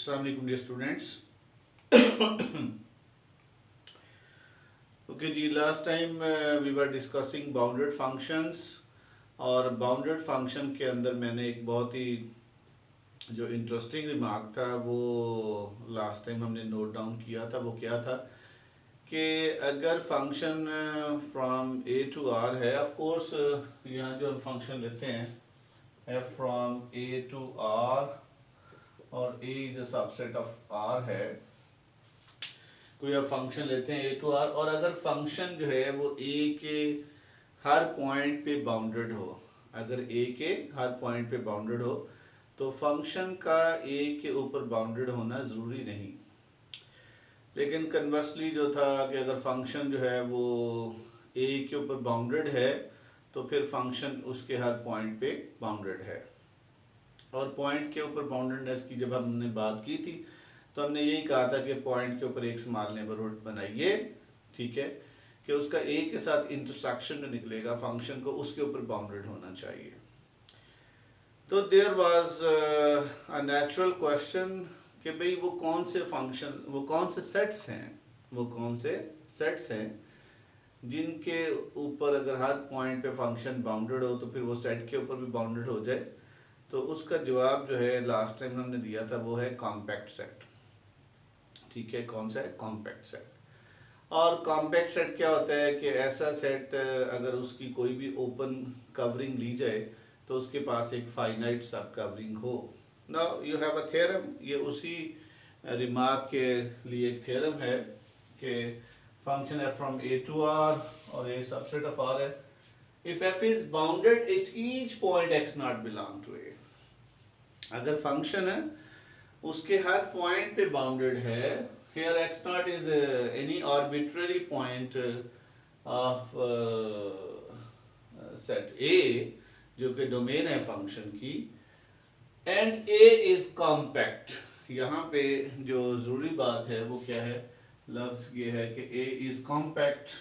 अस्सलाम वालेकुम dear students. Okay जी, last time we were discussing bounded functions. और बाउंडेड फंक्शन के अंदर मैंने एक बहुत ही जो इंटरेस्टिंग रिमार्क था वो लास्ट टाइम हमने नोट डाउन किया था। वो क्या था कि अगर function from a to r है, ऑफ कोर्स यहाँ जो हम फंक्शन लेते हैं f from a to r और a is a subset of r है। कोई आप फंक्शन लेते हैं ए टू आर, और अगर फंक्शन जो है वो ए के हर पॉइंट पे बाउंडेड हो, अगर ए के हर पॉइंट पे बाउंडेड हो तो फंक्शन का ए के ऊपर बाउंडेड होना ज़रूरी नहीं। लेकिन कन्वर्सली जो था कि अगर फंक्शन जो है वो ए के ऊपर बाउंडेड है तो फिर फंक्शन उसके हर पॉइंट पे बाउंडेड है। और पॉइंट के ऊपर बाउंडेडनेस की जब हमने बात की थी तो हमने यही कहा था कि पॉइंट के ऊपर एक स्मॉल नेबरहुड बनाइए, ठीक है, कि उसका ए के साथ इंटरसेक्शन जो निकलेगा फंक्शन को उसके ऊपर बाउंडेड होना चाहिए। तो there was a natural question कि भाई वो कौन से फंक्शन, वो कौन से सेट्स हैं, वो कौन से सेट्स हैं जिनके ऊपर अगर हर पॉइंट पे फंक्शन बाउंडेड हो तो फिर वो सेट के ऊपर भी बाउंडेड हो जाए। तो उसका जवाब जो है लास्ट टाइम हमने दिया था वो है कॉम्पैक्ट सेट। ठीक है, कौन सा है? Compact set. और कॉम्पैक्ट सेट क्या होता है कि ऐसा सेट अगर उसकी कोई भी ओपन कवरिंग ली जाए तो उसके पास एक फाइनाइट सब कवरिंग हो। Now you have a theorem, ये उसी रिमार्क के लिए एक थ्योरम है कि फंक्शन है फ्रॉम ए टू आर और ए सबसेट ऑफ आर है। If f is bounded at each point x not belong to a, अगर फंक्शन है उसके हर पॉइंट पे बाउंडेड है, here x naught is any arbitrary point of set A जो कि डोमेन है फंक्शन की, एंड A is compact। यहाँ पे जो ज़रूरी बात है वो क्या है, लफ्ज़ ये है कि A is compact।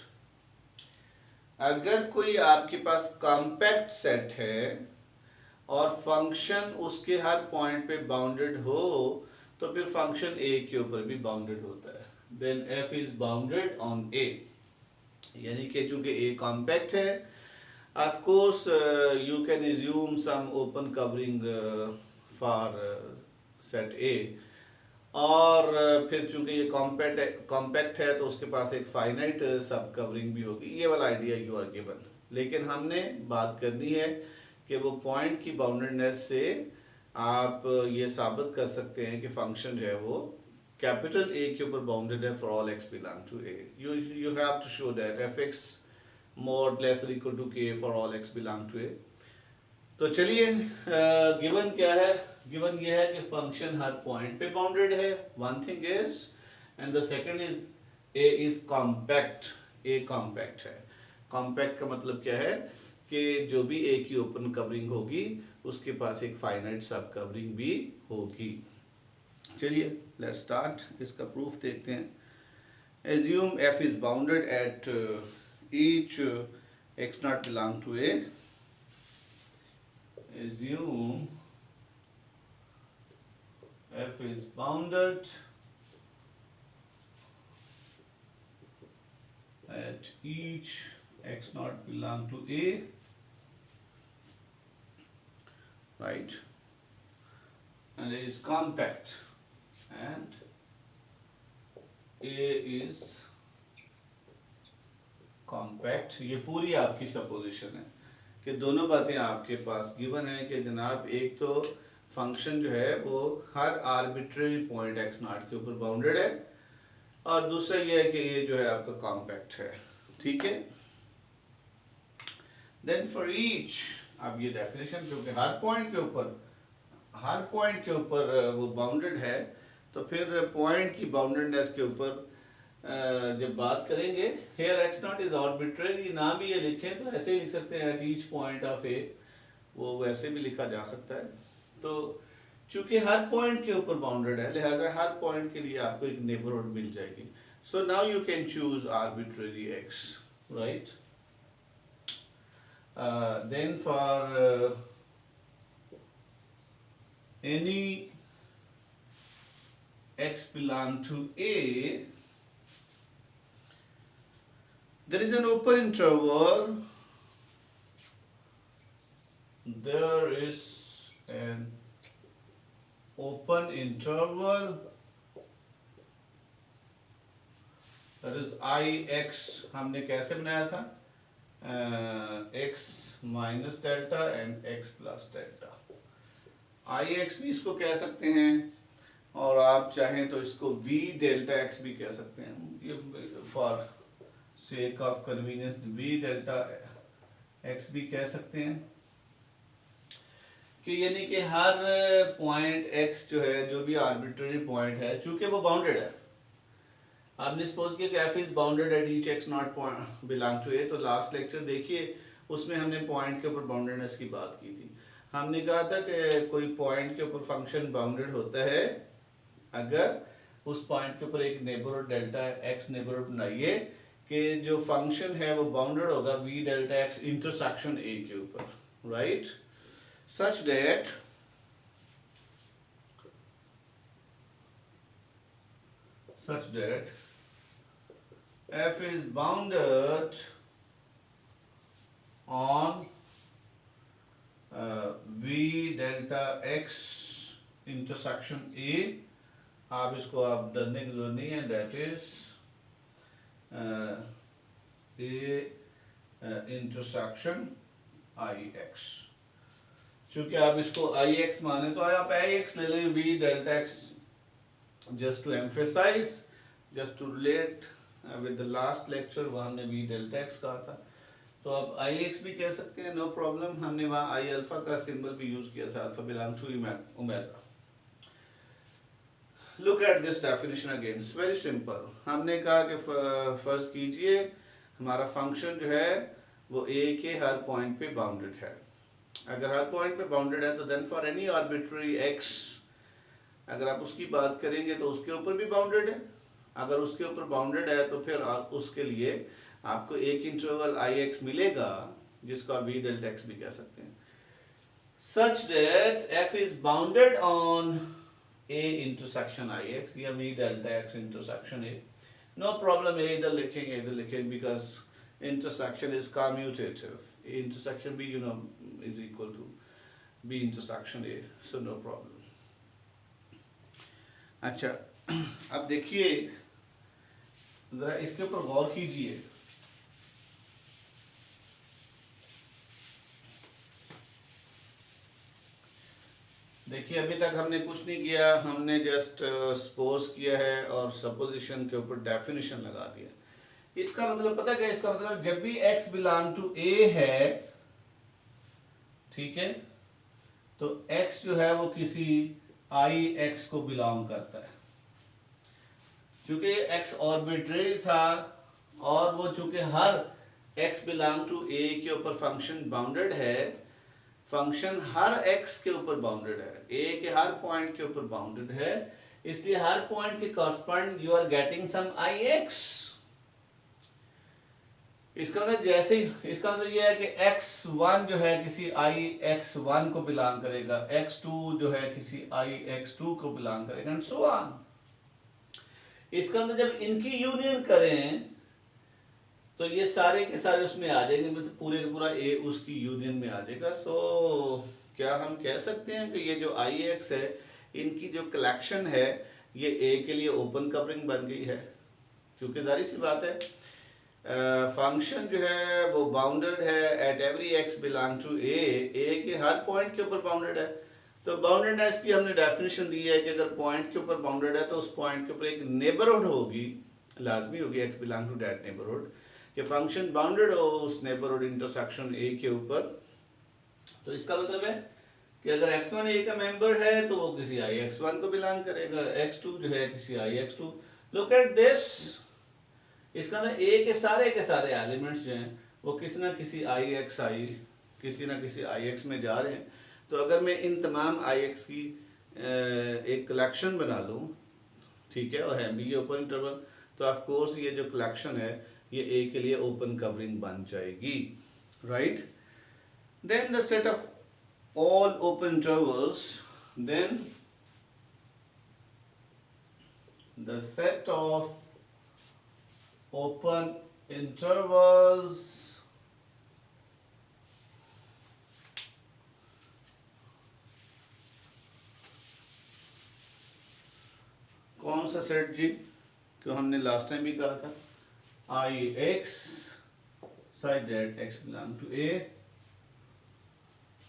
अगर कोई आपके पास कॉम्पैक्ट सेट है और फंक्शन उसके हर पॉइंट पे बाउंडेड हो तो फिर फंक्शन ए के ऊपर भी बाउंडेड होता है। Then f is bounded on a, यानी कि चूंकि ए कॉम्पैक्ट है, of course you can assume some open covering for set a. और फिर चूंकि ये कॉम्पैक्ट है तो उसके पास एक फाइनाइट सब कवरिंग भी होगी। ये वाला आइडिया यू आर गिवन, लेकिन हमने बात करनी है कि वो पॉइंट की बाउंडेडनेस से आप ये साबित कर सकते हैं कि फंक्शन जो है वो कैपिटल ए के ऊपर बाउंडेड है for all x belong to a. You have to show that f x more less equal to k for all x belong to a. तो चलिए, गिवन क्या है? गिवन ये है कि फंक्शन हर पॉइंट पे बाउंडेड है, one thing is, and the second is a is compact. A compact है। कॉम्पैक्ट का मतलब क्या है कि जो भी ए की ओपन कवरिंग होगी उसके पास एक फाइनाइट सब कवरिंग भी होगी। चलिए लेट्स स्टार्ट, इसका प्रूफ देखते हैं। Assume F is bounded at each X not belong to A. Assume f is bounded at each x naught belong to a, right, and A is compact and A is compact। ये पूरी आपकी supposition है कि दोनों बातें आपके पास given है कि जनाब एक तो फंक्शन जो है वो हर आर्बिट्रेरी पॉइंट एक्स नॉट के ऊपर बाउंडेड है, और दूसरा ये है कि ये जो है आपका कॉम्पैक्ट है। ठीक है, देन फॉर ईच, अब ये डेफिनेशन क्योंकि हर पॉइंट के ऊपर वो बाउंडेड है तो फिर पॉइंट की बाउंडेडनेस के ऊपर जब बात करेंगे, here X naught is arbitrary, ना भी ये लिखें तो ऐसे ही लिख सकते हैं एट ईच पॉइंट ऑफ ए, वो वैसे भी लिखा जा सकता है। तो चूंकि हर पॉइंट के ऊपर बाउंडेड है लिहाजा हर पॉइंट के लिए आपको एक नेबरहुड मिल जाएगी। So now you can choose arbitrary X, right. Then for any x belong to A, there is an open interval. There is an open interval, that is ix हमने कैसे बनाया था, x minus delta and x plus delta. ix भी इसको कह सकते हैं और आप चाहें तो इसको v डेल्टा x भी कह सकते हैं. ये for sake of convenience v delta x भी कह सकते हैं कि यानी कि हर पॉइंट x जो है, जो भी आर्बिट्ररी पॉइंट है, चूंकि वो बाउंडेड है. आपने सपोज किया कि f is bounded at each x naught point belong to a. तो लास्ट लेक्चर देखिए, उसमें हमने पॉइंट के ऊपर बाउंडेडनेस की बात की थी. हमने कहा था कि कोई पॉइंट के ऊपर फंक्शन बाउंडेड होता है अगर उस पॉइंट के ऊपर एक नेबरहुड डेल्टा x नेबरहुड बनाइए कि जो फंक्शन है वो बाउंडेड होगा v delta x intersection a के ऊपर, right, such that f is bounded on v delta x intersection a. आप इसको आप डरने की जरूरत नहीं है. That is a intersection ix. चूंकि आप इसको ix माने तो आप ix ले लें v delta x, just to emphasize, just to relate with the last lecture, वहाँ हमने v delta x कहा था. तो आप ix भी कह सकते हैं, नो प्रॉब्लम. हमने वहाँ i अल्फा का सिंबल भी यूज किया था, alpha belong to omega. Look at this definition again, it's very simple. हमने कहा कि फर्ज कीजिए हमारा फंक्शन जो है वो a के हर पॉइंट पे बाउंडेड है. अगर हर पॉइंट पे बाउंडेड है तो then for any arbitrary x, अगर आप उसकी बात करेंगे तो उसके ऊपर भी बाउंडेड है. अगर उसके ऊपर बाउंडेड है तो फिर आप उसके लिए आपको एक इंटरवल ix मिलेगा जिसको आप v डेल्टा x भी कह सकते हैं. such that f is bounded on a intersection ix या v delta x intersection a. No problem, इधर लिखेंगे because intersection is commutative. a intersection b is equal to b intersection a, so no problem. अच्छा, अब देखिए जरा इसके ऊपर गौर कीजिए. देखिए अभी तक हमने कुछ नहीं किया, हमने जस्ट सपोज किया है और सपोजिशन के ऊपर डेफिनेशन लगा दिया. इसका मतलब पता क्या, इसका मतलब जब भी x बिलोंग टू a है, ठीक है, तो x जो है वो किसी ix को बिलोंग करता है. क्योंकि x ऑर्बिट्ररी था और वो चूंकि हर x बिलोंग टू a के ऊपर फंक्शन बाउंडेड है, फंक्शन हर x के ऊपर बाउंडेड है, a के हर पॉइंट के ऊपर बाउंडेड है, इसलिए हर पॉइंट के correspond you are getting some ix. इसका मतलब जैसे ही, इसका मतलब यह है कि x1 जो है किसी ix1 को बिलोंग करेगा, x2 जो है किसी ix2 को बिलोंग करेगा, एंड सो ऑन. इसका मतलब जब इनकी यूनियन करें तो ये सारे के सारे उसमें आ जाएंगे, मतलब पूरे का पूरा a उसकी यूनियन में आ जाएगा. सो क्या हम कह सकते हैं कि ये जो ix है, इनकी जो कलेक्शन है ये a के लिए ओपन कवरिंग बन गई है. क्योंकि जारी सी बात है, फंक्शन जो है वो बाउंडेड है at every x belong to a के हर पॉइंट के ऊपर बाउंडेड है. तो बाउंडेडनेस की हमने डेफिनेशन दी है कि अगर पॉइंट के ऊपर बाउंडेड है तो उस पॉइंट के ऊपर एक नेबरहुड होगी, लाजमी होगी x belong to that neighbourhood, कि फंक्शन बाउंडेड हो उस नेबरहुड इंटरसेक्शन a के ऊपर. तो इसका मतलब है कि अगर x1 a का मेंबर है तो वो किसी ix1 को बिलोंग करेगा, x2 जो है किसी ix2. लुक एट दिस, इसका ना a के सारे एलिमेंट्स जो हैं वो किसी ना किसी ix में जा रहे हैं. तो अगर मैं इन तमाम ix की एक कलेक्शन बना लूँ, ठीक है, और है भी ये ओपन इंटरवल, तो ऑफ कोर्स ये जो कलेक्शन है ये a के लिए ओपन कवरिंग बन जाएगी, right. Then the set of all open intervals, then the set of open intervals कौन सा सेट जी, क्यों हमने लास्ट टाइम भी कहा था I x side that x belong to a,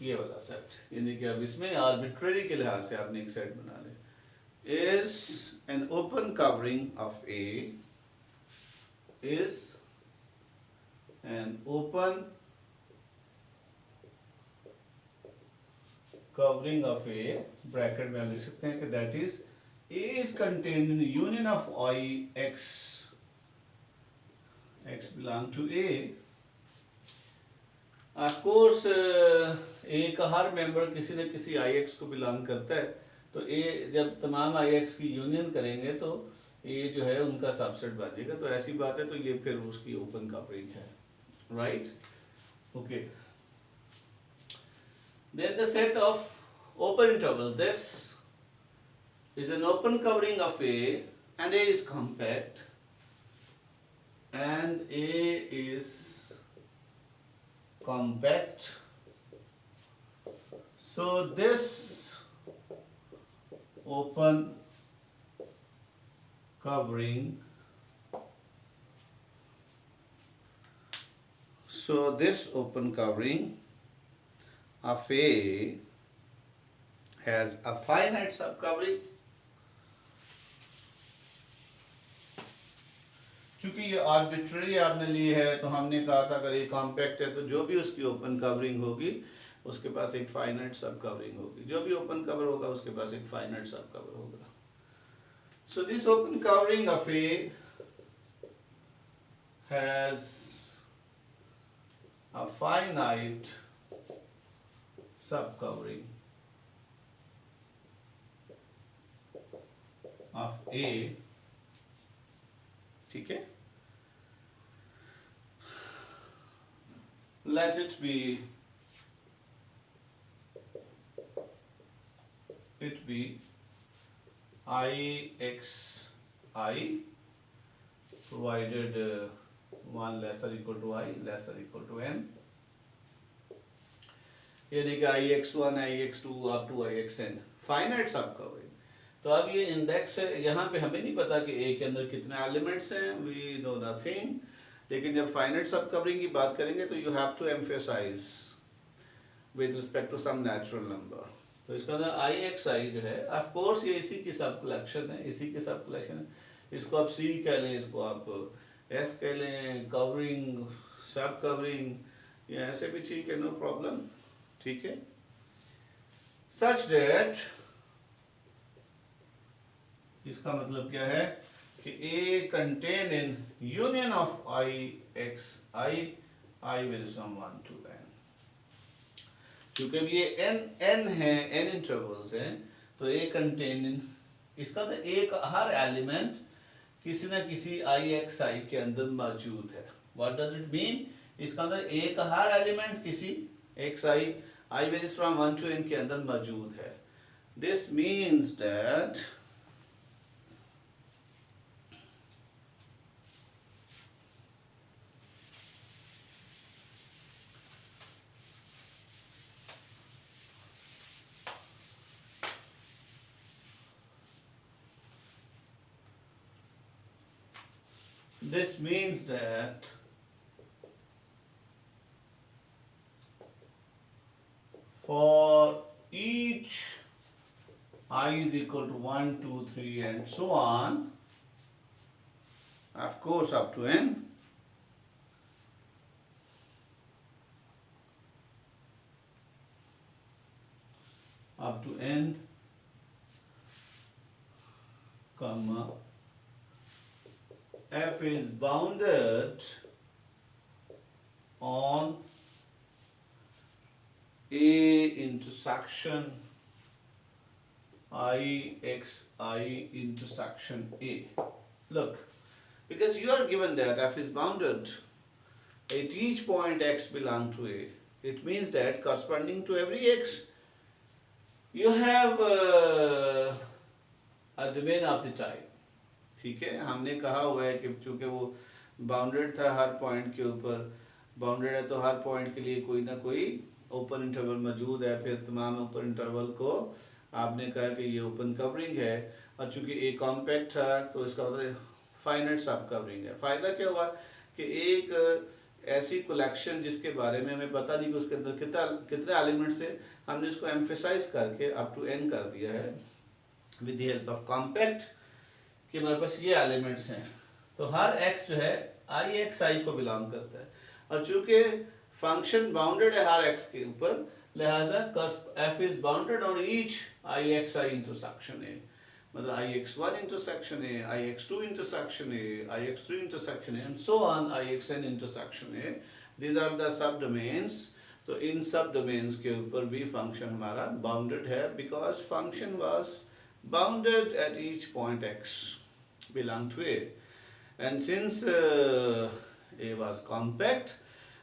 ये वाला सेट, यानी कि अब इसमें आर्बिट्रेरी के लिहाज से आपने एक सेट बना ले, is an open covering of a, is an open covering of a, bracket में हम लिख सकते हैं कि that is a is contained in union of I x, x belong to a. Of course a का हर मेंबर किसी न किसी आई एक्स को बिलोंग करता है, तो ए जब तमाम आई एक्स की यूनियन करेंगे तो ए जो है उनका सबसेट बनेगा, तो ऐसी बात है, तो ये फिर उसकी ओपन कवरिंग है, right, okay. Then the set of open interval, this is an open covering of A, and A is compact, and A is compact, so this open covering, so this open covering of A has a finite subcovering, चूंकि ये arbitrary आपने ली है तो हमने कहा था अगर ये कॉम्पैक्ट है तो जो भी उसकी ओपन कवरिंग होगी उसके पास एक फाइनाइट सब कवरिंग होगी, जो भी ओपन कवर होगा उसके पास एक फाइनाइट सब कवर होगा। So this open covering of A has a finite सब कवरिंग of A, ठीक है, let it be I x I provided 1 lesser equal to I lesser equal to n, यानी कि I x1 I x2 up to I xn finite सब covering. तो अब ये index है, यहाँ पे हमें नहीं पता कि ए के अंदर कितने एलिमेंट्स हैं, वी नो नथिंग, लेकिन जब फाइनाइट सब कवरिंग की बात करेंगे तो you have to emphasize with respect to some natural number. तो इसका अंदर आई एक्स आई जो है, ऑफ कोर्स ये इसी की सब कलेक्शन है, इसी की सब कलेक्शन है, इसको आप सी कह लें, इसको आप एस कह लें, कवरिंग सब कवरिंग या ऐसे भी ठीक है, नो प्रॉब्लम, ठीक है। सच डेट, इसका मतलब क्या है कि A contain in union of I x I will sum 1 to n, क्योंकि ये n है, n इंटरवल्स हैं, तो A कंटेन इन, इसका तो A का हर एलिमेंट किसी न किसी I x I के अंदर मौजूद है। व्हाट डज इट मीन, इसका अंदर A का हर एलिमेंट किसी x I varies from 1 to n के अंदर मौजूद है। This means that for each I is equal to 1, 2, 3 and so on, of course up to n, up to n, comma, f is bounded on A intersection I x I intersection A. Look, because you are given that f is bounded at each point x belong to A, it means that corresponding to every x you have a domain of the type ठीक है, हमने कहा हुआ है कि चूंकि वो bounded था हर पॉइंट के ऊपर, बाउंडेड है तो हर पॉइंट के लिए कोई ना कोई ओपन इंटरवल मौजूद है, फिर तमाम ओपन इंटरवल को आपने कहा कि ये ओपन कवरिंग है, और चूंकि ए कॉम्पैक्ट था तो इसका मतलब फाइनाइट सब कवरिंग है। फ़ायदा क्या हुआ कि एक ऐसी कलेक्शन जिसके बारे में हमें पता नहीं कि उसके अंदर कितना कितने एलिमेंट्स है, हमने इसको एम्फेसाइज करके अप टू एन कर दिया है with the help of compact कि हमारे पास ये एलिमेंट्स हैं। तो हर x जो है आई एक्स आई को बिलोंग करता है, और चूंकि फंक्शन बाउंडेड है हर x के ऊपर, लिहाजा f is bounded on each I x I intersection a, मतलब I x one intersection a, I x two intersection a, I x three intersection a and so on I x n intersection a. These are the subdomains. तो इन सब domains के ऊपर भी function हमारा bounded है, because function was bounded at each point x belong to A, and since A was compact,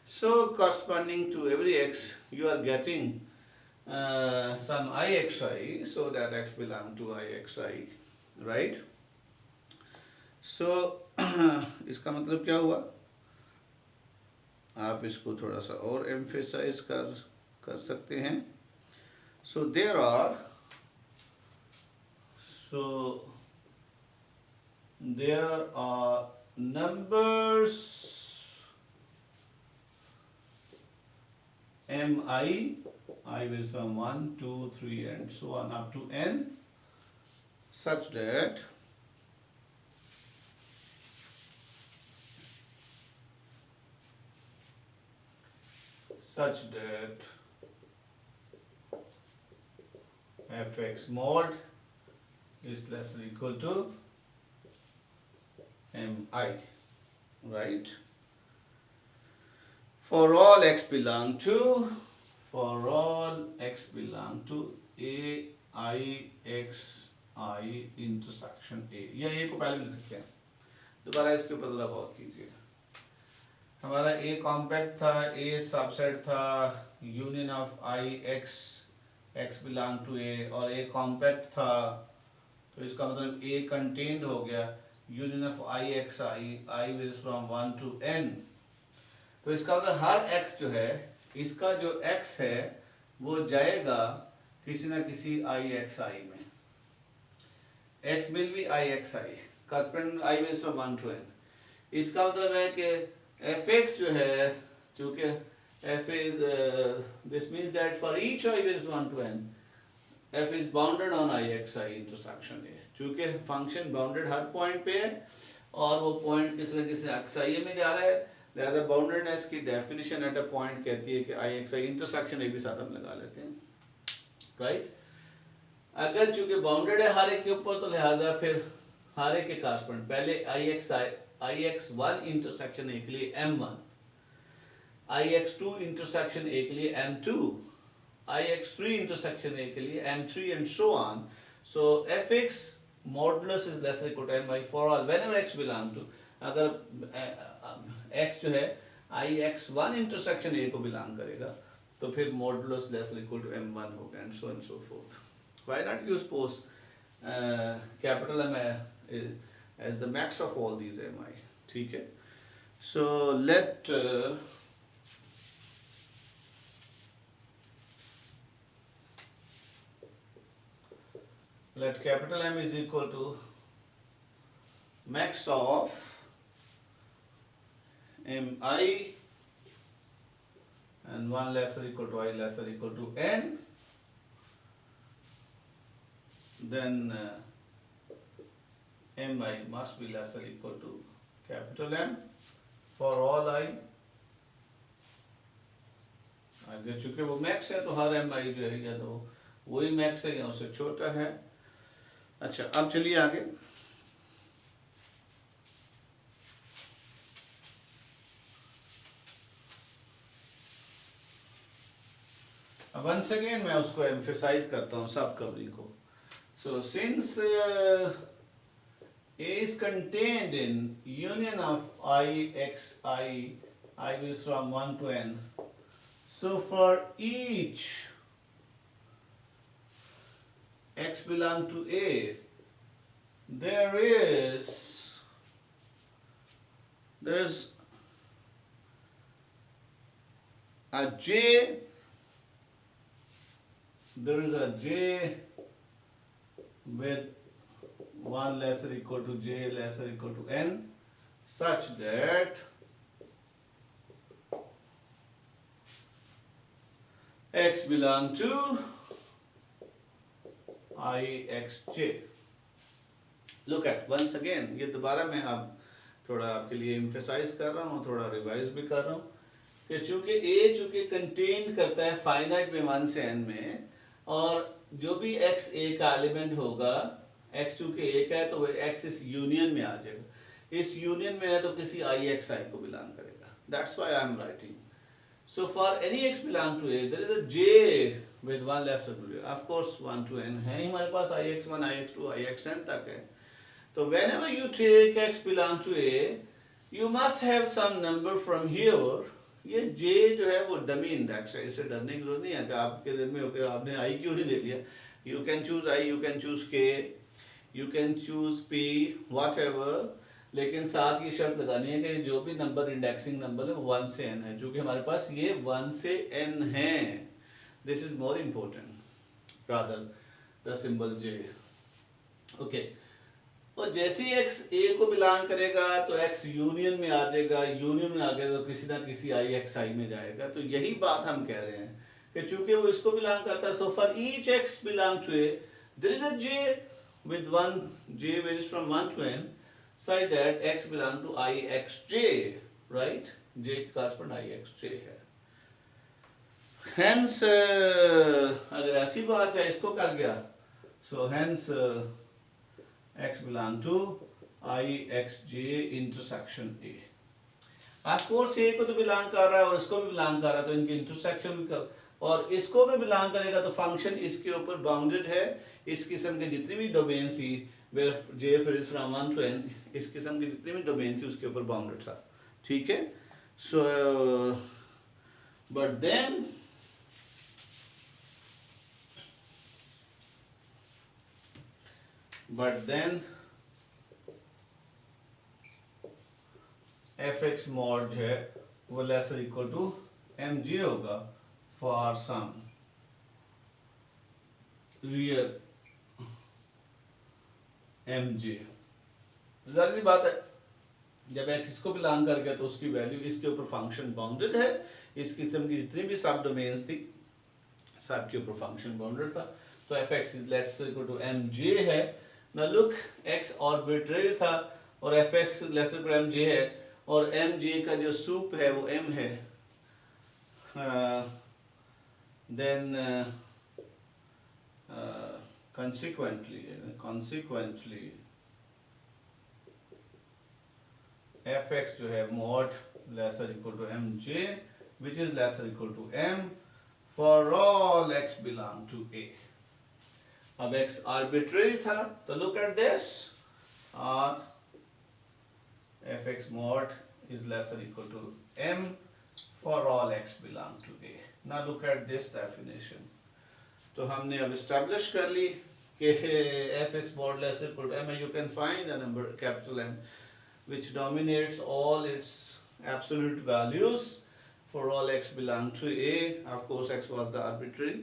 so corresponding to every x you are getting some ixi, so that x belong to ixi, right? So इसका मतलब क्या हुआ, आप इसको थोड़ा सा और emphasise कर सकते हैं। so there are numbers mi, I will sum 1, 2, 3 and so on up to n, such that fx mod is less or equal to mi, right? For all x belong to a I x I intersection a, या a को पहले भी लिख सकते हैं, दोबारा इसके ऊपर जरा गौर कीजिए। हमारा a कॉम्पैक्ट था, a सबसेट था union of I x belong to a, और a कॉम्पैक्ट था तो इसका मतलब a कंटेन्ड हो गया union of I x I varies from 1 to n। तो इसका मतलब हर x जो है, इसका जो x है वो जाएगा किसी ना किसी आई एक्स आई में, x will be I x I corresponding I varies from 1 to n। इसका मतलब है कि fx जो है, चूंकि f is this means that for each I varies 1 to n f is bounded on I x I intersection a, चूंकि function bounded हर point पे है और वो पॉइंट किसी न किसी एक्स आई में जा रहा है, लिहाजा बाउंडेडनेस की डेफिनेशन एट अ पॉइंट कहती है कि आई एक्स आई इंटरसेक्शन ए भी साथ हम लगा लेते हैं, राइट? अगर चूंकि बाउंडेड है हर एक के ऊपर तो लिहाजा फिर हर एक के कॉरस्पॉन्ड पहले I x one intersection A के लिए m1, I x two intersection A के लिए m2, I x three intersection A के लिए m3 and so on. So fx modulus is less equal to mi for all whenever x belong to, अगर x जो है I x one intersection A को belong करेगा तो फिर modulus less equal to m1 होगा and so fourth. Why not use post capital M as the max of all these mi, ठीक है? So let capital M is equal to max of mi and 1 lesser equal to I lesser equal to n, then mi must be lesser equal to capital M for all I। आगे चूंकि वो max है तो हर mi जो है या तो वही मैक्स है या उससे छोटा है। अच्छा, अब चलिए आगे। अब वंस अगेन मैं उसको एम्फेसाइज करता हूँ सब कवरिंग को। So since A is contained in union of I x I is from 1 to n, so for each x belong to A, there is there is a j, there is a j with 1 less or equal to j less or equal to n, such that x belong to I x j. Look at once again, ये दोबारा मैं अब थोड़ा आपके लिए emphasise कर रहा हूँ, थोड़ा रिवाइज भी कर रहा हूँ कि चूंकि कंटेन करता है फाइनाइट में 1 से n में, और जो भी x a का एलिमेंट होगा, x चूंकि a का है तो वह x इस यूनियन में आ जाएगा, इस यूनियन में है तो किसी I x I को बिलोंग करेगा. That's why I am writing. So for any x belong to A, there is a j with 1 less or to of course 1 to n है हमारे पास ix1, ix2, ixn तक है. तो whenever you take x belong to A, you must have some number from here. ये j जो है वो dummy index है, इससे डरने की जरूरत नहीं है कि आपके दिल में हो कि आपने i क्यों नहीं ले लिया. You can choose i, you can choose k, you can choose p, whatever. लेकिन साथ ये शर्त लगानी है कि जो भी नंबर इंडेक्सिंग नंबर है वो 1 से n है, जो कि हमारे पास ये 1 से n है. This is more important rather the symbol j. Okay, और जैसे ही x a को बिलोंग करेगा तो x यूनियन में आ जाएगा, यूनियन में आ गया तो किसी ना किसी i x I में जाएगा. तो यही बात हम कह रहे हैं कि चूंकि वो इसको बिलोंग करता है, so for each x belong to a there is a j with 1 j varies from 1 to n such that x belong to I x j, right? j correspond I x j है. Hence अगर ऐसी बात है इसको कर गया, so hence x belong to I x j intersection A. Of course A को तो बिलोंग कर रहा है और इसको भी बिलोंग कर रहा है, तो इनके इंटरसेक्शन भी कर, और इसको भी बिलोंग करेगा तो फंक्शन इसके ऊपर बाउंडेड है. इस किस्म के जितनी भी डोमेन थी where j varies from 1 to n, इस किस्म की जितनी भी डोमेन थी उसके ऊपर बाउंडेड था. ठीक है. So but then f x mod है वो lesser equal to M j होगा for some real m j. जाहिर सी बात है जब x इसको बिलोंग कर गया तो उसकी वैल्यू इसके ऊपर फंक्शन बाउंडेड है. इस किस्म की जितनी भी सब डोमेन्स थी सब के ऊपर फंक्शन बाउंडेड था. तो F X is less equal to M J है. ना लुक x आर्बिट्रेरी था और F X less equal to M J है, और एम जे का जो सूप है वो m है. देन consequently fx जो है mod lesser equal to mj which is lesser equal to m for all x belong to A. अब x arbitrary था तो look at this, और fx mod is lesser equal to m for all x belong to A. Now look at this definition. तो हमने अब establish कर ली कि F x mod less equal to M, you can find a number capital M which dominates all its absolute values for all x belong to A. Of course x was the arbitrary.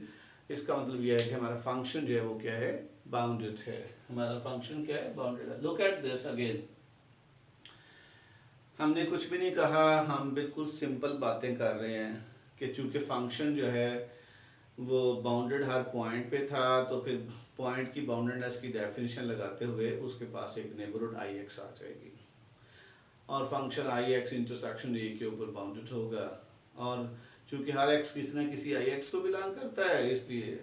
इसका मतलब यह है कि हमारा function जो है वो क्या है, बाउंडेड है. हमारा फंक्शन क्या है, बाउंडेड है. Look at this again. हमने कुछ भी नहीं कहा, हम बिल्कुल सिंपल बातें कर रहे हैं कि चूंकि फंक्शन जो है वो बाउंडेड हर पॉइंट पे था, तो फिर पॉइंट की बाउंडेडनेस की डेफिनेशन लगाते हुए उसके पास एक नेबरहुड आई एक्स आ जाएगी, और function I x intersection A के ऊपर बाउंडेड होगा. और चूंकि हर एक्स किसी ना किसी आई एक्स को बिलोंग करता है, इसलिए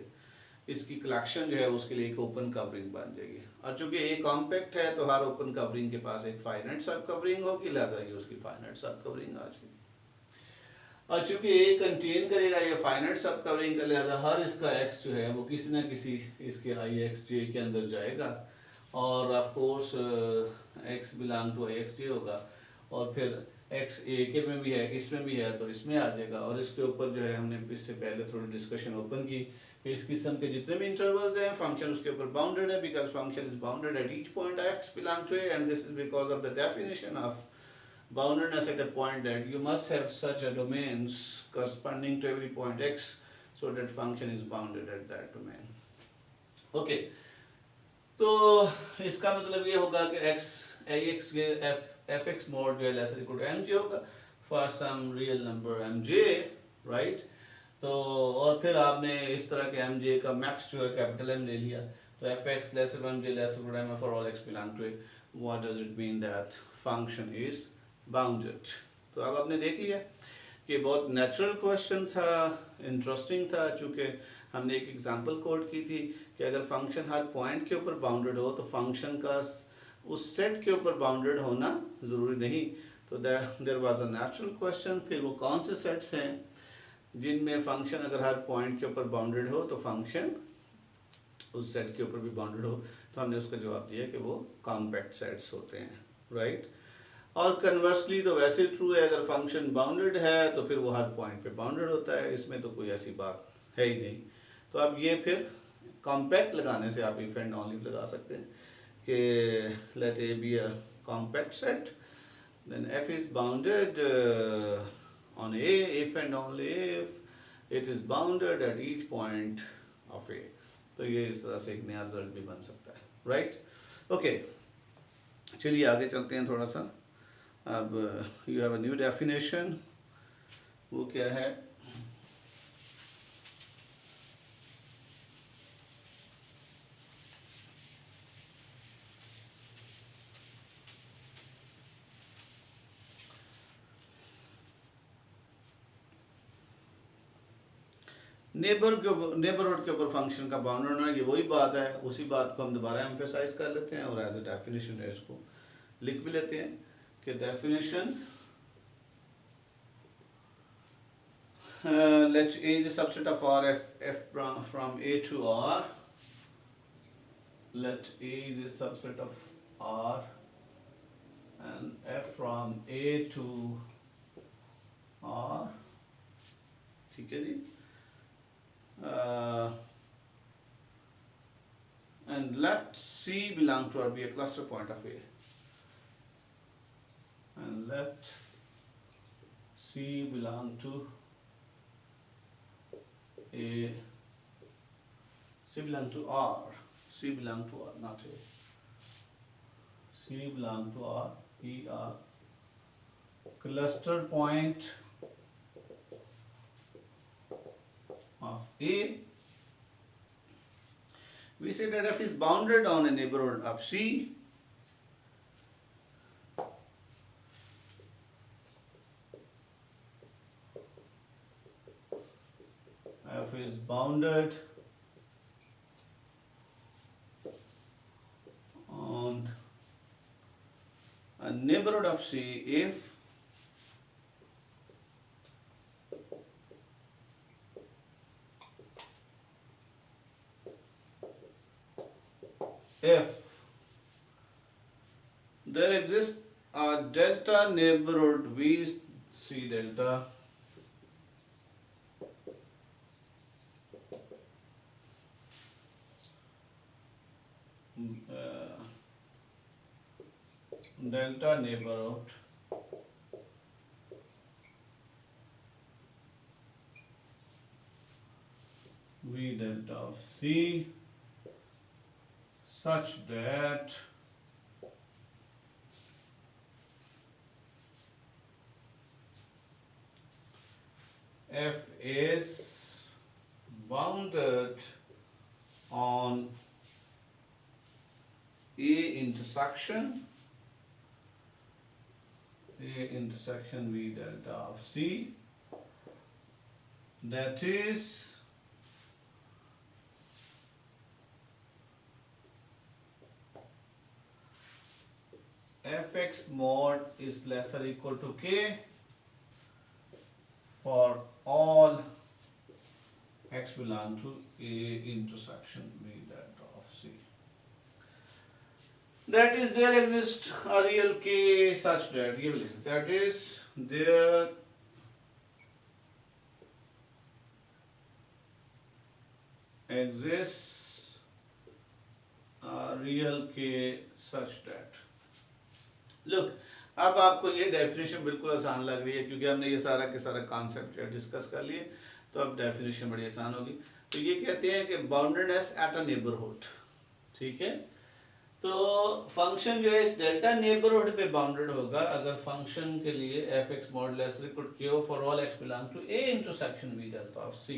इसकी कलेक्शन जो है उसके लिए एक ओपन कवरिंग बन जाएगी. और चूंकि ए कॉम्पैक्ट है तो हर ओपन कवरिंग के पास एक फाइनाइट सब कवरिंग होगी, लिहाजा ये उसकी फाइनाइट सब कवरिंग आ जाएगी. और चूंकि ए कंटेन करेगा ये फाइनाइट सब कवरिंग का, लिहाजा हर इसका एक्स जो है वो किसी ना किसी इसके आई एक्स जे के अंदर जाएगा, और of course x belong to I x j होगा, और फिर एक्स ए के में भी है इसमें भी है तो इसमें आ जाएगा. और इसके ऊपर जो है हमने इससे पहले थोड़ी डिस्कशन ओपन की कि इस किस्म के जितने भी इंटरवल्स हैं फंक्शन उसके ऊपर बाउंडेड है, because function is bounded at each point X belong to A, and this is because of the definition of boundedness at a point that you must have such a domains corresponding to every point x, so that function is bounded at that domain. Okay, तो इसका मतलब ये होगा कि x ax के f x mod जो है lesser equal to mj होगा for some real number mj, right. तो और फिर आपने इस तरह के mj का मैक्स जो है कैपिटल M ले लिया, तो F X lesser mj lesser equal to m for all x belong to A, what does it mean that function is bounded. तो अब आपने देख लिया कि बहुत नेचुरल क्वेश्चन था, इंटरेस्टिंग था, चूँकि हमने एक एग्जांपल कोट की थी कि अगर फंक्शन हर पॉइंट के ऊपर बाउंडेड हो तो फंक्शन का उस सेट के ऊपर बाउंडेड होना ज़रूरी नहीं। तो there was a natural question, फिर वो कौन से सेट्स हैं जिनमें फंक्शन अगर हर पॉइंट के ऊपर बाउंडेड हो तो फंक्शन उस सेट के ऊपर भी बाउंडेड हो, तो हमने उसका जवाब दिया कि वो कॉम्पैक्ट सेट्स होते हैं, राइट। और कन्वर्सली तो वैसे ट्रू है, अगर फंक्शन बाउंडेड है तो फिर वो हर पॉइंट पे बाउंडेड होता है, इसमें तो कोई ऐसी बात है ही नहीं। तो अब ये फिर कॉम्पैक्ट लगाने से आप इफ एंड ओनली लगा सकते हैं कि let a be a compact set, then f is bounded on a if and only if it is bounded at each point of a. तो ये इस तरह से एक नया रिजल्ट भी बन सकता है, राइट। ओके, चलिए आगे चलते हैं थोड़ा सा। अब you have a new definition, वो क्या है? नेबरहुड के ऊपर फंक्शन का बाउंडेड होना, ये वही बात है, उसी बात को हम दोबारा एम्फेसाइज कर लेते हैं और एज ए डेफिनेशन है इसको लिख भी लेते हैं कि definition let A is a subset of R f from A to R. Let A is a subset of R and f from A to R, ठीक है जी। And let C belong to R, be a cluster point of A, and let C belong to A, C belong to R, C belong to R, not A, C belong to R, E R, cluster point of A. We say that f is bounded on a neighborhood of C. F is bounded on a neighborhood of C if there exists a delta neighborhood V C delta delta neighborhood V delta of C such that f is bounded on A intersection V delta of C, that is fx mod is lesser equal to k for all x belong to A intersection V delta of C. That is, there exists a real k such that, ये भी लिख सकते हैं, that is there exists a real k such that, look, अब आपको ये definition बिल्कुल आसान लग रही है क्योंकि हमने ये सारा के सारा कॉन्सेप्ट जो है डिस्कस कर लिए, तो अब डेफिनेशन बड़ी आसान होगी। तो ये कहते हैं कि बाउंडेडनेस एट अ नेबरहुड, ठीक है। तो फंक्शन जो है इस डेल्टा नेबरहुड पे बाउंडेड होगा अगर फंक्शन के लिए f x modulus equal to for all x belong to a intersection b delta of c,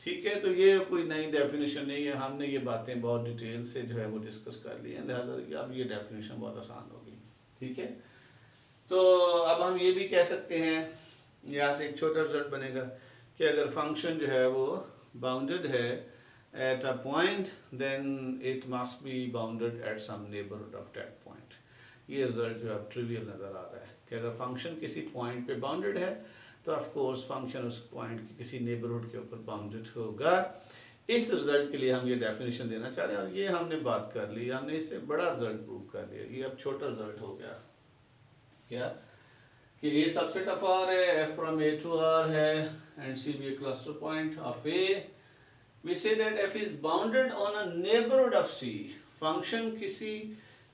ठीक है। तो ये कोई नई डेफिनेशन नहीं है, हमने ये बातें बहुत डिटेल से जो है वो डिस्कस कर ली हैं, लिहाजा अब ये डेफिनेशन बहुत आसान होगी, ठीक है। तो अब हम ये भी कह सकते हैं, यहाँ से एक छोटा रिजल्ट बनेगा कि अगर फंक्शन जो है वो बाउंडेड है at a point then it must be bounded at some neighbourhood of that point. ये रिजल्ट जो अब ट्रिवियल नज़र आ रहा है कि अगर फंक्शन किसी पॉइंट पे बाउंडेड है तो ऑफ कोर्स फंक्शन उस पॉइंट के किसी नेबरहुड के ऊपर बाउंडेड होगा। इस रिजल्ट के लिए हम ये डेफिनेशन देना चाह रहे हैं और ये हमने बात कर ली, हमने इससे बड़ा रिजल्ट प्रूव कर लिया। ये अब छोटा रिजल्ट हो गया क्या कि ए सबसेट ऑफ आर है, f from a to r है and c be a cluster point of a. We say that f is bounded on a neighbourhood of c. Function किसी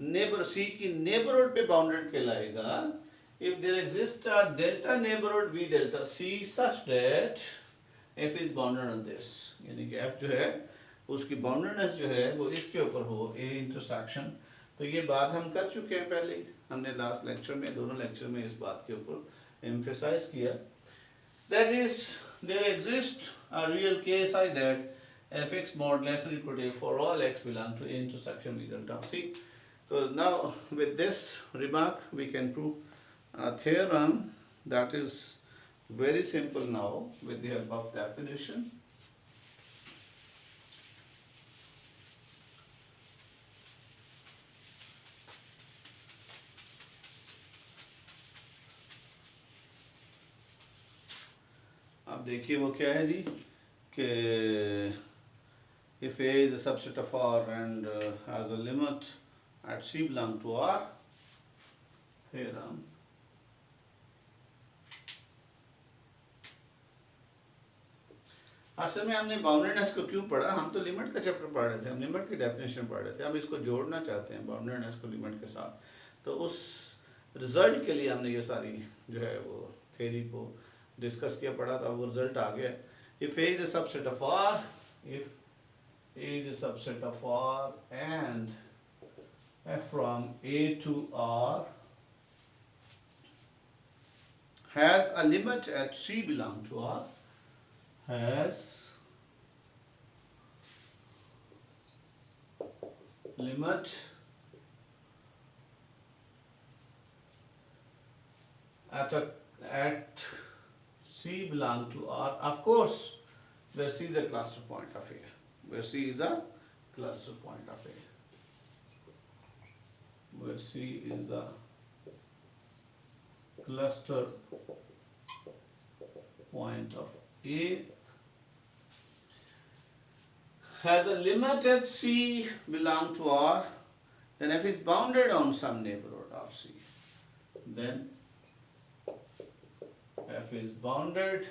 नेबर सी की neighbourhood पे bounded कहलाएगा if there exists a delta neighborhood v delta c such that f is bounded on this, यानी कि f जो है उसकी boundedness जो है वो इसके ऊपर हो a इंटरसेक्शन। तो ये बात हम कर चुके हैं पहले ही, हमने लास्ट लेक्चर में, दोनों लेक्चर में इस बात के ऊपर एम्फेसाइज किया। That is there exist a real case I that fx mod less than equal to a for all x belong to a intersection v delta of c. So now with this remark we can prove a theorem that is very simple now with the help of definition. अब देखिए वो क्या है जी कि if A is a subset of R and has a limit at C belong to R, theorem असल में हमने boundedness को क्यों पढ़ा, हम तो लिमिट का चैप्टर पढ़ रहे थे, हम लिमिट की डेफिनेशन पढ़ रहे थे, हम इसको जोड़ना चाहते हैं बाउंडेडनेस को लिमिट के साथ। तो उस रिजल्ट के लिए हमने ये सारी जो है वो थ्योरी को डिस्कस किया, पढ़ा था, वो रिजल्ट आ गया। If A is a subset of R, if A is a subset of R and F from A to R has a limit at C belong to R, has limit at C belong to R, of course where C is a cluster point of A, where C is a cluster point of A, where C is a cluster point of A, has a limit at C belong to R, then F is bounded on some neighborhood of C, then F is bounded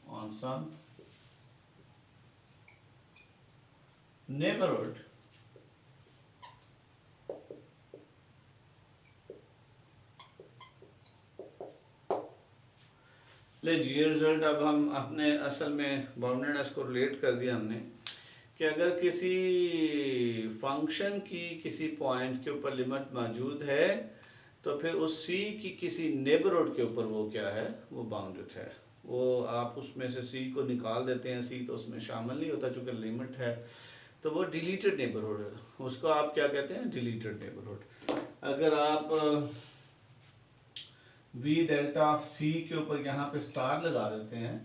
on some neighborhood ले जी। ये result अब हम अपने असल में boundedness को relate कर दिया हमने कि अगर किसी फंक्शन की किसी पॉइंट के ऊपर लिमिट मौजूद है तो फिर उस सी की किसी नेबरहुड के ऊपर वो क्या है, वो बाउंडेड है। वो आप उसमें से सी को निकाल देते हैं, सी तो उसमें शामिल नहीं होता चूँकि लिमिट है, तो वो डिलीटेड नेबरहुड है, उसको आप क्या कहते हैं, डिलीटेड नेबरहुड। अगर आप v डेल्टा ऑफ c के ऊपर यहाँ पे स्टार लगा देते हैं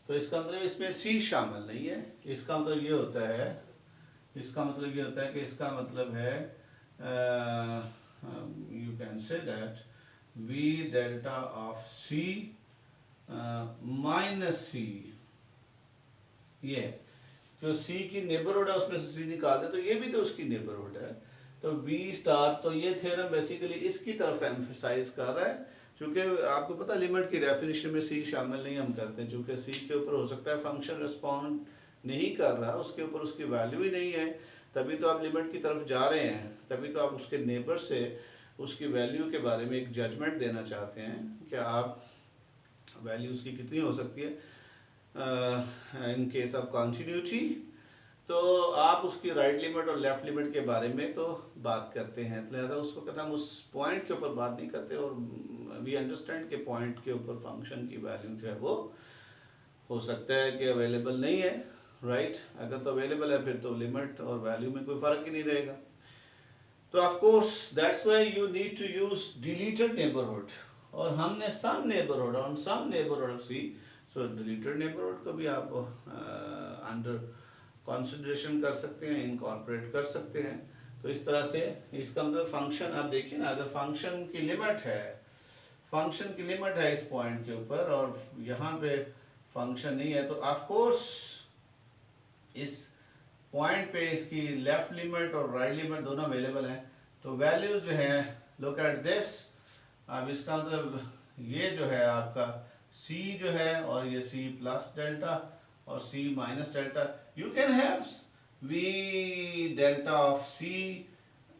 तो इसका मतलब इसमें c शामिल नहीं है। इसका मतलब ये होता है, इसका मतलब ये होता है कि इसका मतलब है you can say that v delta of c minus c, ये जो c की नेबरहुड है उसमें से c निकाल दे तो ये भी तो उसकी नेबरहुड है। तो v स्टार, तो ये थ्योरम बेसिकली इसकी तरफ एम्फेसाइज कर रहा है, क्योंकि आपको पता लिमिट की डेफिनेशन में c शामिल नहीं हम करते हैं, चूँकि c के ऊपर हो सकता है फंक्शन रिस्पॉन्ड नहीं कर रहा, उसके ऊपर उसकी वैल्यू ही नहीं है, तभी तो आप लिमिट की तरफ जा रहे हैं, तभी तो आप उसके नेबर से उसकी वैल्यू के बारे में एक जजमेंट देना चाहते हैं कि आप वैल्यू उसकी कितनी हो सकती है इन केस ऑफ कॉन्टिन्यूटी। तो आप उसकी राइट लिमिट और लेफ्ट लिमिट के बारे में तो बात करते हैं, तो लिहाजा उसको कहते हैं हम उस पॉइंट के ऊपर बात नहीं करते, और वी अंडरस्टैंड के पॉइंट के ऊपर फंक्शन की वैल्यू जो है वो हो सकता है कि अवेलेबल नहीं है, राइट। अगर तो अवेलेबल है फिर तो लिमिट और वैल्यू में कोई फ़र्क ही नहीं रहेगा। तो of course that's why you need to use deleted neighbourhood, और हमने some neighbourhood on some neighbourhood of c, so deleted neighbourhood को भी आप अंडर कंसिडरेशन कर सकते हैं, इनकॉर्पोरेट कर सकते हैं। तो इस तरह से इसका मतलब फंक्शन आप देखिए ना, अगर फंक्शन की लिमिट है, फंक्शन की लिमिट है इस पॉइंट के ऊपर और यहाँ पे फंक्शन नहीं है, तो ऑफ कोर्स इस पॉइंट पे इसकी लेफ्ट लिमिट और राइट लिमिट दोनों अवेलेबल हैं। तो वैल्यूज जो है, लुक एट दिस, अब इसका मतलब ये जो है आपका c जो है, और ये c प्लस डेल्टा और c minus delta, you can have v delta of c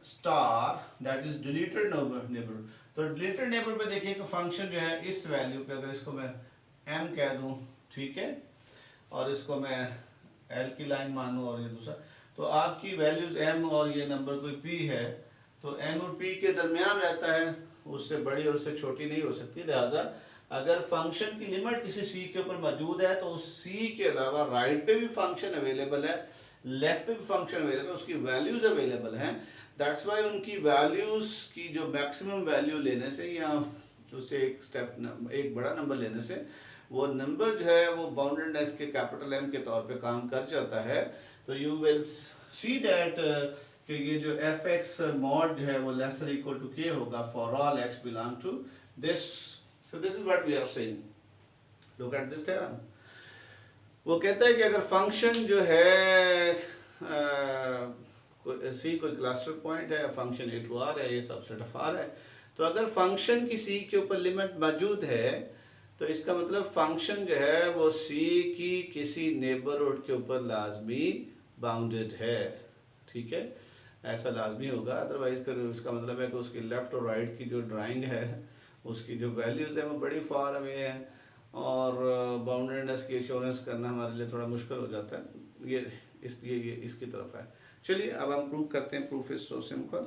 star that is deleted neighbour. तो डिलीटेड नेबर पे देखिए कि फंक्शन जो है इस वैल्यू पे, अगर इसको मैं m कह दूं, ठीक है, और इसको मैं l की लाइन मानूं और ये दूसरा, तो आपकी वैल्यूज m और ये नंबर कोई p है, तो m और p के दरमियान रहता है, उससे बड़ी और उससे छोटी नहीं हो सकती। लिहाजा अगर फंक्शन की लिमिट किसी c के ऊपर मौजूद है तो उस c के अलावा राइट पे भी फंक्शन अवेलेबल है, लेफ्ट पे भी फंक्शन अवेलेबल है, उसकी वैल्यूज अवेलेबल हैं। दैट्स वाई उनकी वैल्यूज की जो मैक्सिमम वैल्यू लेने से या उसे एक स्टेप एक बड़ा नंबर लेने से वो नंबर जो है वो बाउंडेडनेस के कैपिटल M के तौर पे काम कर जाता है। तो यू विल सी दैट कि ये जो एफ एक्स मॉड जो है वो लेसर इक्वल टू के होगा for all x belong to this. So this is what we are saying, look at this theorem. वो कहता है कि अगर फंक्शन जो है सी कोई क्लस्टर पॉइंट है, फंक्शन ए टू आर है, ये सबसेट ऑफ आर है, तो अगर फंक्शन की सी के ऊपर लिमिट मौजूद है तो इसका मतलब फंक्शन जो है वो सी की किसी नेबरहुड के ऊपर लाजमी बाउंडेड है, ठीक है, ऐसा लाजमी होगा। अदरवाइज फिर इसका मतलब है कि उसकी लेफ़्ट और राइट की जो ड्राइंग है उसकी जो वैल्यूज़ है वो बड़ी फार अवे है, और बाउंडेडनेस की एश्योरेंस करना हमारे लिए थोड़ा मुश्किल हो जाता है, ये इसलिए ये इसकी तरफ है। चलिए अब हम प्रूव करते हैं। Proof is so simple.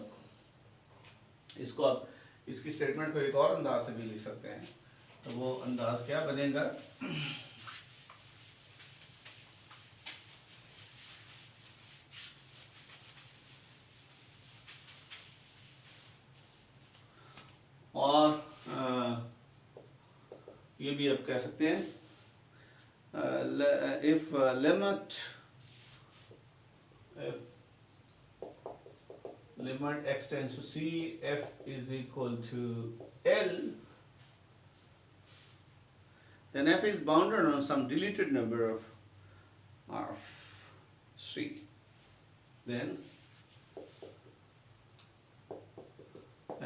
इसको आप इसकी स्टेटमेंट को एक और अंदाज से भी लिख सकते हैं, तो वो अंदाज क्या बनेगा, और ये भी आप कह सकते हैं if limit x tends to c, f is equal to L, then f is bounded on some deleted number of c. Then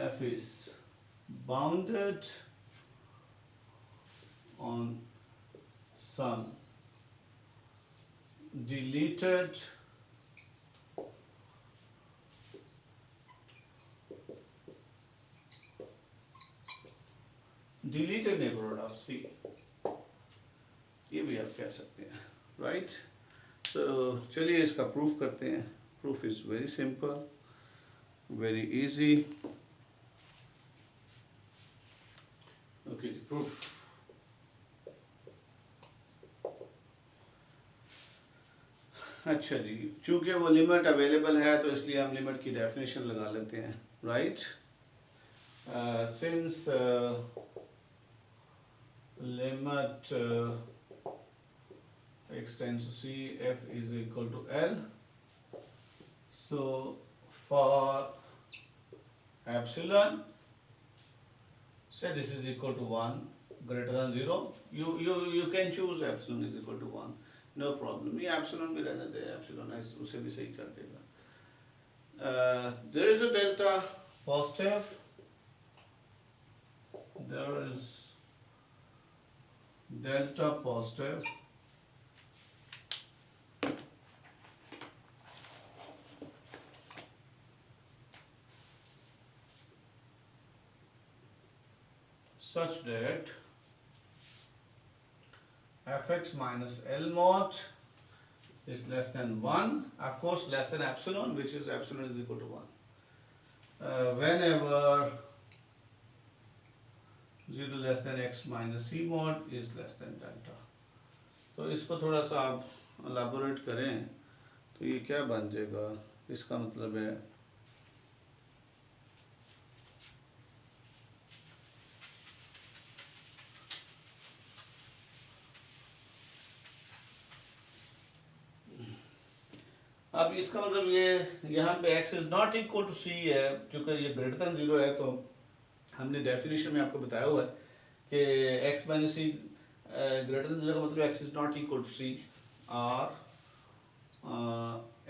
f is bounded on some deleted neighborhood of C, ये भी आप कह सकते हैं, right. तो चलिए इसका proof करते हैं। Proof is very simple, very easy. Okay जी, प्रूफ। अच्छा जी, चूंकि वो लिमिट अवेलेबल है तो इसलिए हम लिमिट की डेफिनेशन लगा लेते हैं, right. Since limit x tends to c, f is equal to L, so for epsilon, say this is equal to 1 greater than 0, you can choose epsilon is equal to 1, no problem, ये epsilon भी रहने दे, epsilon उसे भी सही चल देगा। there is a delta positive, there is delta positive such that fx minus L mod is less than 1, of course less than epsilon, which is epsilon is equal to 1. Whenever 0 less than x minus c mod is less than delta. तो इसको थोड़ा सा आप elaborate करें तो ये क्या बन जाएगा, इसका मतलब है अब इसका मतलब ये यहाँ पे x is not equal to c है, क्योंकि ये ग्रेटर देन 0 है, तो हमने डेफिनेशन में आपको बताया हुआ है कि x माइनस सी ग्रेटर देन 0 का मतलब x is not equal to c और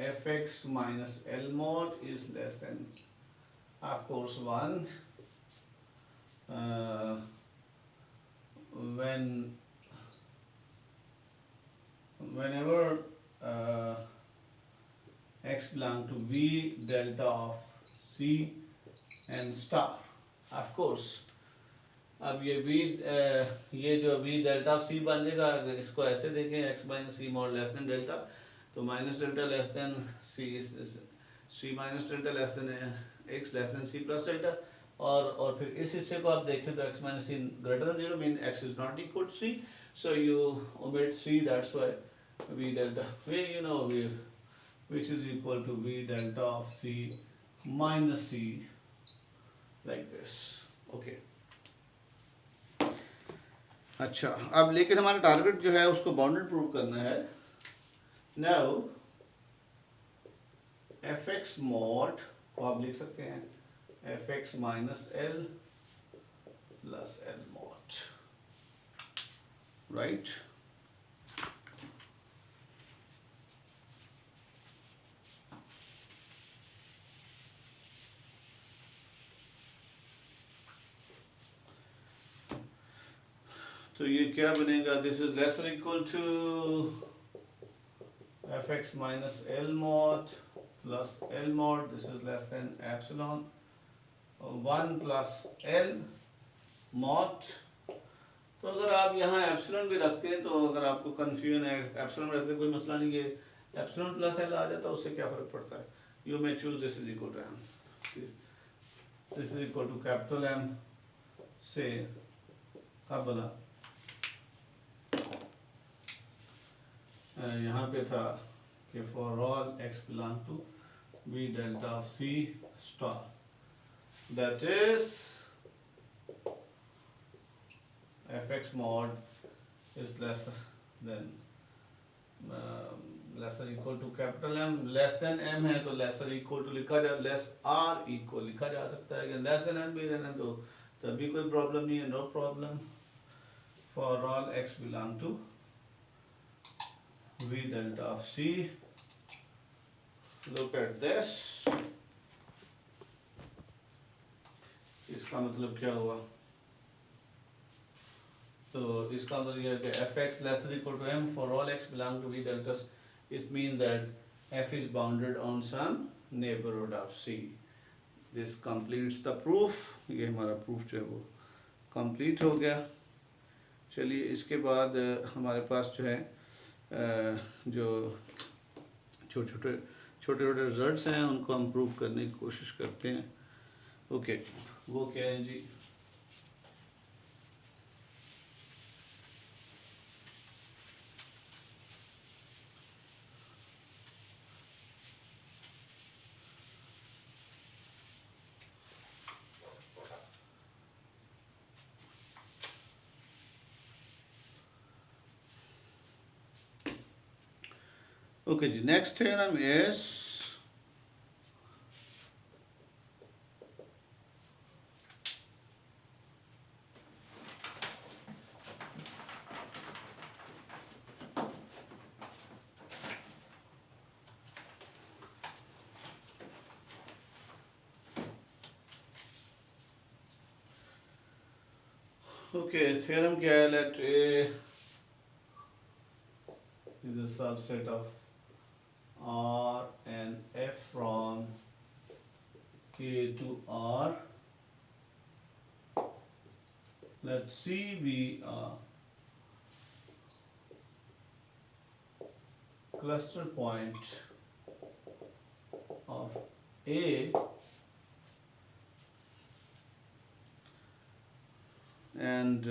fx minus L mod is less than of course 1 whenever x belong to v delta of c and star. Of course अब ये ये जो v delta of c बन जाएगा, अगर इसको ऐसे देखें x minus c mod less than delta, तो minus delta less than c minus delta less than x less than c plus delta, और फिर इस हिस्से को आप देखें तो x minus C greater than 0 mean x is not equal to c, so you omit c, that's why v delta v which is equal to v delta of c minus c like this. Okay. अच्छा, अब लेकिन हमारा target जो है उसको bounded prove करना है. Now fx mod को आप लिख सकते हैं fx minus l plus l mod, right. तो ये क्या बनेगा, दिस इज लेस और equal to fx minus L mod plus L mod, this is less than epsilon 1 plus L mod. तो अगर आप यहाँ एप्सिलॉन भी रखते हैं तो अगर आपको कन्फ्यूजन है, एप्सिलॉन रखते हैं कोई मसला नहीं है, एप्सिलॉन प्लस L आ जाता है, उससे क्या फ़र्क पड़ता है. You may choose this is equal to M, this is equal to capital M से कब बना, यहाँ पे था कि for all x belong to v delta of c star, that is fx mod is less than lesser equal to capital M, less than m है तो laser equal to लिखा जा, लेस r इक्वल लिखा जा सकता है, less than m भी रहना तो तभी कोई प्रॉब्लम नहीं है, no problem. For all x belong to v delta of c, look at this. इसका मतलब क्या हुआ, तो इसका मतलब यह है कि fx less than equal to m for all x belong to v delta, it means that f is bounded on some neighborhood of c. This completes the proof. ये हमारा प्रूफ जो है वो कंप्लीट हो गया. चलिए इसके बाद हमारे पास जो है जो छोटे छोटे रिजल्ट्स हैं उनको हम प्रूव करने की कोशिश करते हैं. ओके, वो क्या है जी, ओके जी. Next theorem is okay, theorem क्या है, let a is a subset of R and F from K to R let C be a cluster point of A and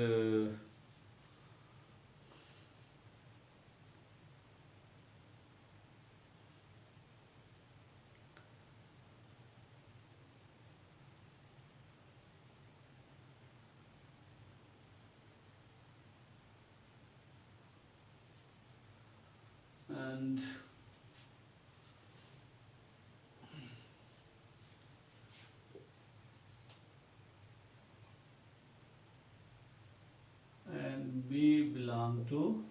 and B belong to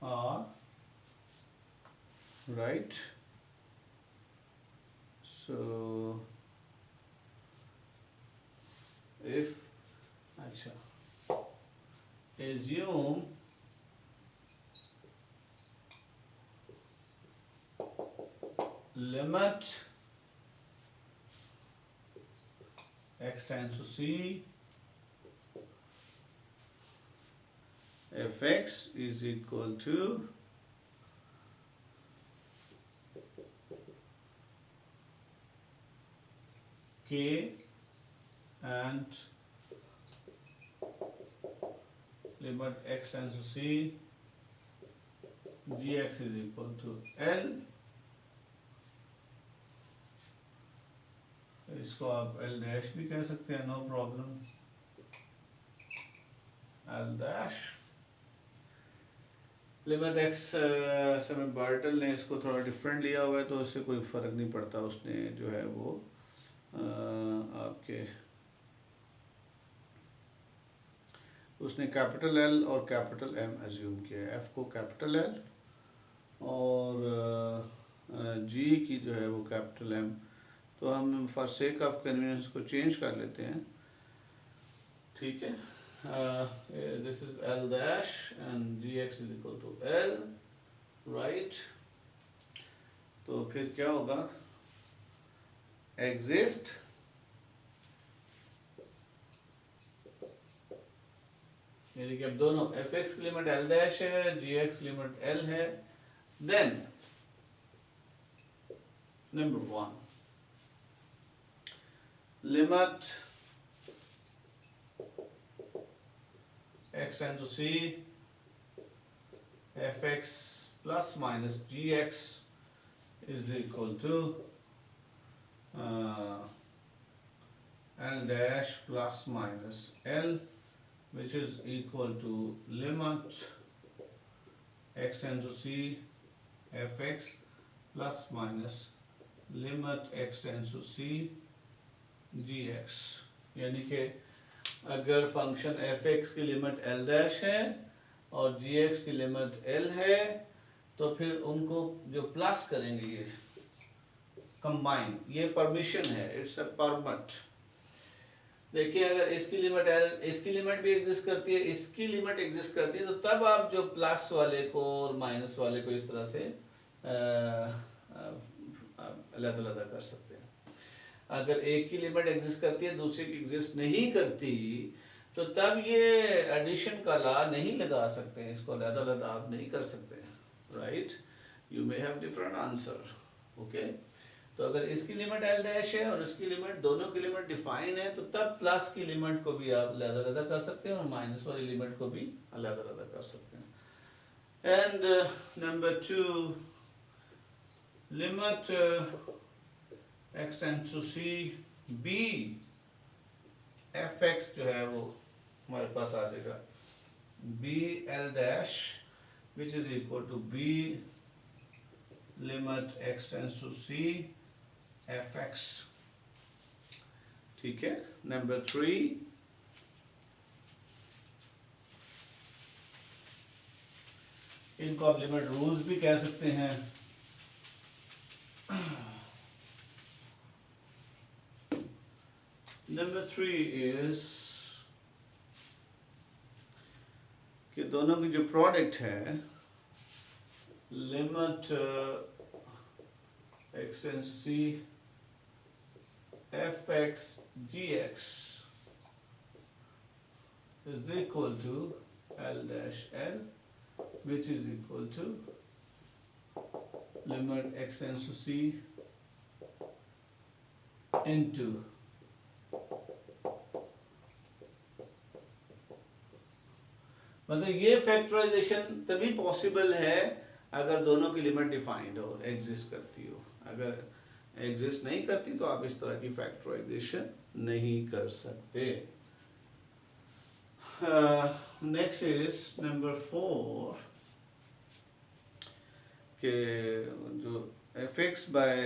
R, right? So if अच्छा assume limit x tends to C fx is equal to k and limit x tends to C gx is equal to L, इसको आप L dash भी कह सकते हैं, no problem, L dash limit X से में Bartle ने इसको थोड़ा डिफरेंट लिया हुआ है तो उससे कोई फ़र्क नहीं पड़ता, उसने जो है वो आपके उसने कैपिटल एल और कैपिटल एम एज्यूम किया है, एफ को कैपिटल एल और जी की जो है वो कैपिटल एम, तो हम फॉर सेक ऑफ कन्वीनियंस को चेंज कर लेते हैं, ठीक है। This is L dash and G X is equal to L, right. तो फिर क्या होगा, एग्जिस्ट यानी कि अब दोनों एफ एक्स की लिमिट एल डैश है, जी एक्स की लिमिट एल है, then number one limit x tends to C fx plus minus gx is equal to L dash plus minus L, which is equal to limit x tends to C fx plus minus limit x tends to C gx, यानी कि अगर function F X की limit L dash है और जी X की limit L है तो फिर उनको जो प्लस करेंगे ये कंबाइन, ये परमिशन है, इट्स अ परमिट। देखिए अगर इसकी लिमिट एल, इसकी लिमिट भी एग्जिस्ट करती है, इसकी लिमिट एग्जिस्ट करती है, तो तब आप जो प्लस वाले को और माइनस वाले को इस तरह से अलग-अलग कर सकते हैं। अगर एक की लिमिट एग्जिस्ट करती है दूसरी की एग्जिस्ट नहीं करती तो तब ये एडिशन का लॉ नहीं लगा सकते हैं, इसको अलग-अलग आप नहीं कर सकते, right. You may have different answer, okay. तो अगर इसकी लिमिट एल डैश है और इसकी लिमिट, दोनों की लिमिट डिफाइन है, तो तब प्लस की लिमिट को भी आप अलग-अलग कर सकते हैं और माइनस वाली लिमिट को भी अलग-अलग कर सकते हैं। And number two limit x tends to C B fx जो है वो हमारे पास आ जाएगा B L dash which is equal to B limit x tends to C fx, ठीक है। नंबर थ्री इनको आप लिमिट रूल्स भी कह सकते हैं। नंबर थ्री इज कि दोनों की जो प्रोडक्ट है limit x tends to C fx gx is equal to L dash L, which is equal to limit x tends to c into मतलब ये फैक्टराइजेशन तभी पॉसिबल है अगर दोनों की लिमिट डिफाइंड हो, एग्जिस्ट करती हो। अगर एग्जिस्ट नहीं करती तो आप इस तरह की फैक्टराइजेशन नहीं कर सकते। नेक्स्ट इज नंबर 4 के जो fx बाय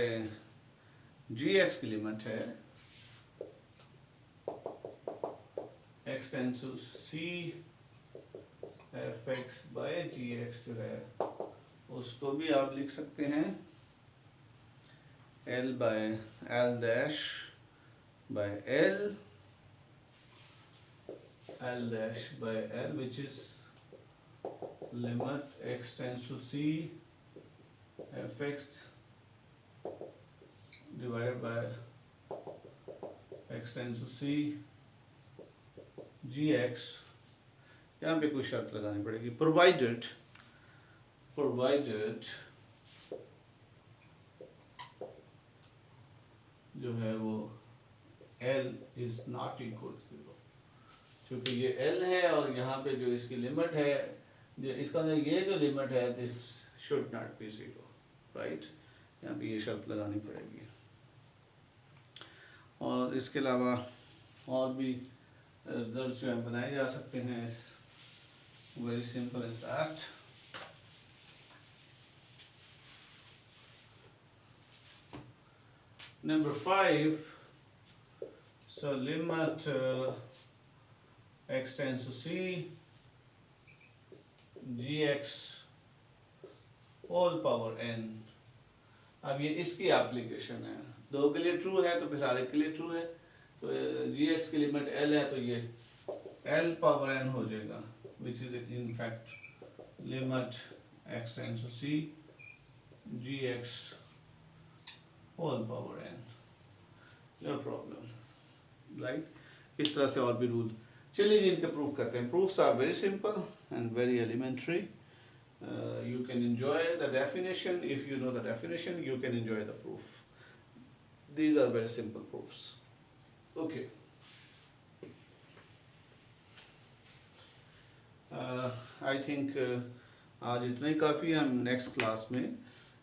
gx की लिमिट है x tends to c fx by gx जो है उसको भी आप लिख सकते हैं l by l dash by l dash by l, which is limit x tends to c fx divided by x tends to c gx। यहाँ पे कोई शर्त लगानी पड़ेगी, provided जो है वो l is not equal to 0, क्योंकि ये l है और यहाँ पे जो इसकी लिमिट है, जो इसका ये जो लिमिट है this should not be 0, right. यहाँ पे ये शर्त लगानी पड़ेगी। और इसके अलावा और भी रिजल्ट जो है बनाए जा सकते हैं, very simple is that. Number 5, so limit x tends to c gx whole power n। अब ये इसकी एप्लीकेशन है, दो के लिए ट्रू है तो फिर हर एक के लिए ट्रू है। तो gx की लिमिट l है तो ये l पावर n हो जाएगा, which is in fact limit x tends to c gx whole power n, no problem, right. इस तरह से और भी रूल। चलिए जी इनके प्रूफ करते हैं। Proofs are very simple and very elementary. You can enjoy the definition. If you know the definition, you can enjoy the proof. These are very simple proofs. Okay. I think आज इतना ही काफ़ी। हम next class में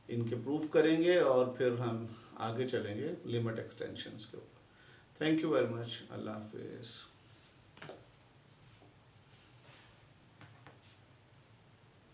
इनके proof करेंगे और फिर हम आगे चलेंगे लिमिट एक्सटेंशंस के ऊपर। Thank you very much. अल्लाह हाफिज़।